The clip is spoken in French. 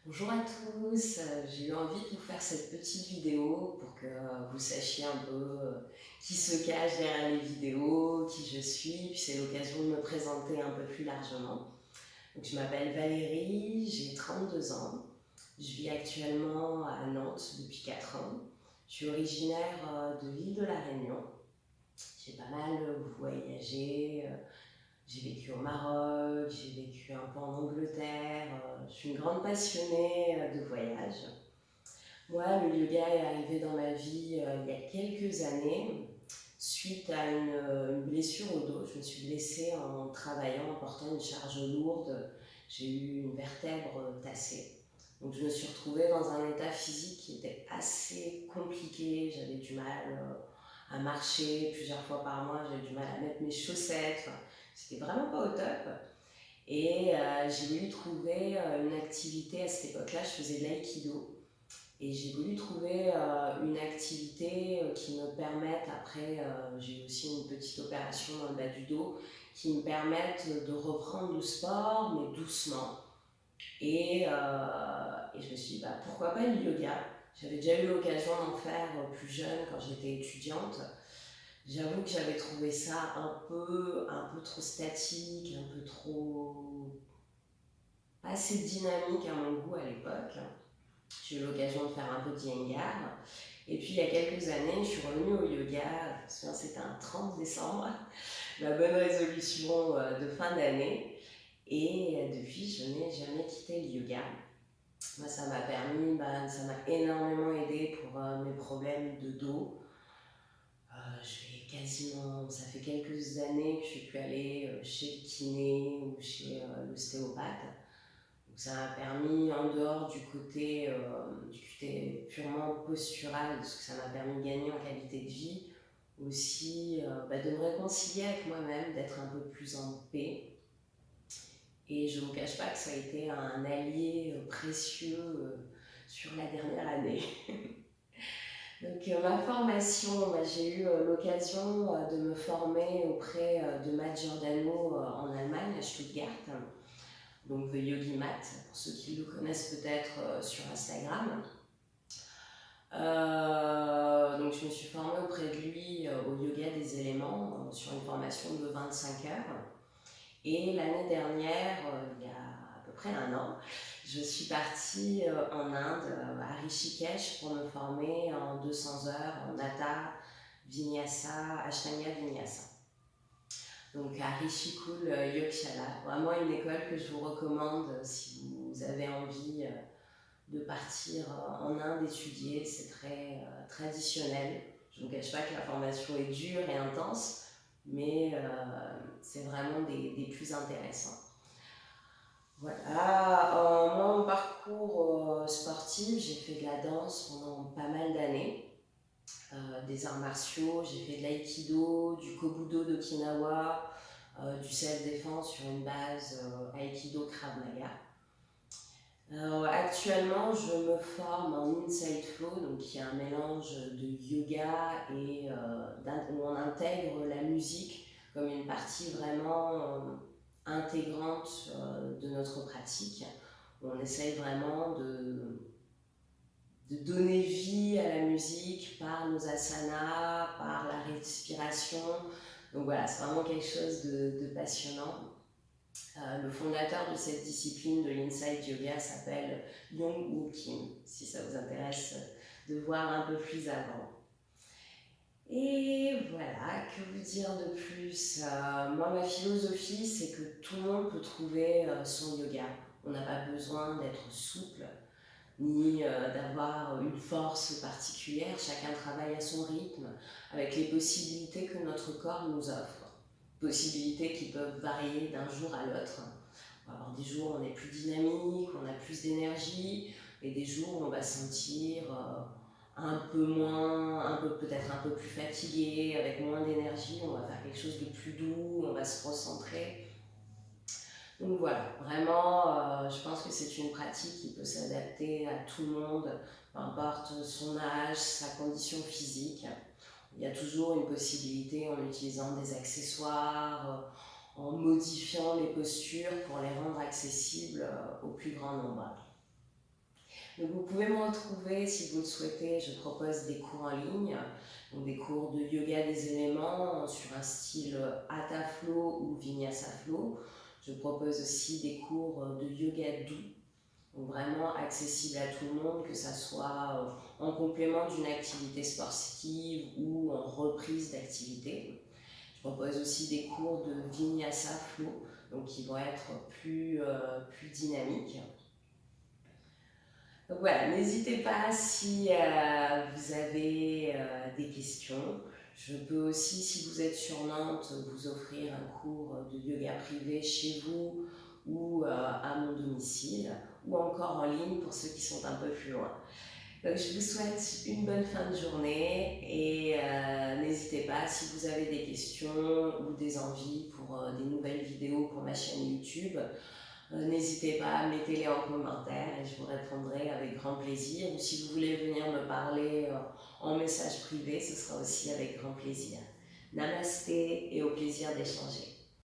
Bonjour à tous, j'ai eu envie de vous faire cette petite vidéo pour que vous sachiez un peu qui se cache derrière les vidéos, qui je suis, puis c'est l'occasion de me présenter un peu plus largement. Donc, je m'appelle Valérie, j'ai 32 ans, je vis actuellement à Nantes depuis 4 ans. Je suis originaire de l'île de la Réunion, j'ai pas mal voyagé, j'ai vécu au Maroc, j'ai vécu un peu en Angleterre. Je suis une grande passionnée de voyage. Moi, le yoga est arrivé dans ma vie il y a quelques années, suite à une blessure au dos. Je me suis blessée en travaillant, en portant une charge lourde. J'ai eu une vertèbre tassée. Donc je me suis retrouvée dans un état physique qui était assez compliqué. J'avais du mal à marcher plusieurs fois par mois, j'avais du mal à mettre mes chaussettes. Enfin, c'était vraiment pas au top. Et j'ai voulu trouver une activité. À cette époque-là, je faisais de l'aïkido. Et j'ai voulu trouver une activité qui me permette, après j'ai eu aussi une petite opération dans le bas du dos, qui me permette de reprendre le sport, mais doucement. Et je me suis dit, bah, pourquoi pas le yoga. J'avais déjà eu l'occasion d'en faire plus jeune quand j'étais étudiante. J'avoue que j'avais trouvé ça un peu trop statique, un peu trop pas assez dynamique à mon goût à l'époque. J'ai eu l'occasion de faire un peu d'Iyengar. Et puis il y a quelques années, je suis revenue au yoga. Je me souviens, c'était un 30 décembre, ma bonne résolution de fin d'année. Et depuis, je n'ai jamais quitté le yoga. Moi, ça m'a permis, ça m'a énormément aidé pour mes problèmes de dos. Ça fait quelques années que je ne suis plus allée chez le kiné ou chez l'ostéopathe. Donc ça m'a permis, en dehors du côté purement postural, parce que ça m'a permis de gagner en qualité de vie, aussi de me réconcilier avec moi-même, d'être un peu plus en paix. Et je ne vous cache pas que ça a été un allié précieux sur la dernière année. Donc ma formation, j'ai eu l'occasion de me former auprès de Matt Giordano en Allemagne, à Stuttgart. Donc The Yogi Mat, pour ceux qui le connaissent peut-être sur Instagram. Donc je me suis formée auprès de lui au yoga des éléments sur une formation de 25 heures. Et l'année dernière, il y a à peu près un an, je suis partie en Inde, à Rishikesh, pour me former en 200 heures en Hatha, Vinyasa, Ashtanga Vinyasa. Donc à Rishikul Yogshala, vraiment une école que je vous recommande si vous avez envie de partir en Inde étudier. C'est très traditionnel. Je ne vous cache pas que la formation est dure et intense, mais c'est vraiment des plus intéressants. Voilà, moi mon parcours sportif, j'ai fait de la danse pendant pas mal d'années, des arts martiaux, j'ai fait de l'aïkido, du kobudo d'Okinawa, du self-défense sur une base Aikido Krav Maga. Actuellement, je me forme en Inside Flow, donc qui est un mélange de yoga et où on intègre la musique comme une partie vraiment intégrante de notre pratique. On essaye vraiment de donner vie à la musique par nos asanas, par la respiration. Donc voilà, c'est vraiment quelque chose de passionnant. Le fondateur de cette discipline de l'Inside Yoga s'appelle Yong Woo Kim, si ça vous intéresse de voir un peu plus avant. Et voilà, que vous dire de plus. Moi, ma philosophie, c'est que tout le monde peut trouver son yoga. On n'a pas besoin d'être souple, ni d'avoir une force particulière. Chacun travaille à son rythme, avec les possibilités que notre corps nous offre. Possibilités qui peuvent varier d'un jour à l'autre. On va avoir des jours où on est plus dynamique, on a plus d'énergie, et des jours où on va se sentir un peu moins, peut-être un peu plus fatigué, avec moins d'énergie. On va faire quelque chose de plus doux, on va se recentrer. Donc voilà, vraiment, je pense que c'est une pratique qui peut s'adapter à tout le monde, peu importe son âge, sa condition physique. Il y a toujours une possibilité en utilisant des accessoires, en modifiant les postures pour les rendre accessibles au plus grand nombre. Donc vous pouvez me retrouver si vous le souhaitez, je propose des cours en ligne, donc des cours de yoga des éléments sur un style Hatha Flow ou Vinyasa Flow. Je propose aussi des cours de yoga doux, donc vraiment accessible à tout le monde, que ça soit en complément d'une activité sportive ou en reprise d'activité. Je propose aussi des cours de Vinyasa Flow, donc qui vont être plus dynamiques. Donc voilà, n'hésitez pas si vous avez des questions. Je peux aussi, si vous êtes sur Nantes, vous offrir un cours de yoga privé chez vous ou à mon domicile, ou encore en ligne pour ceux qui sont un peu plus loin. Donc je vous souhaite une bonne fin de journée et n'hésitez pas si vous avez des questions ou des envies pour des nouvelles vidéos pour ma chaîne YouTube. N'hésitez pas, mettez-les en commentaire et je vous répondrai avec grand plaisir. Ou si vous voulez venir me parler en message privé, ce sera aussi avec grand plaisir. Namasté et au plaisir d'échanger.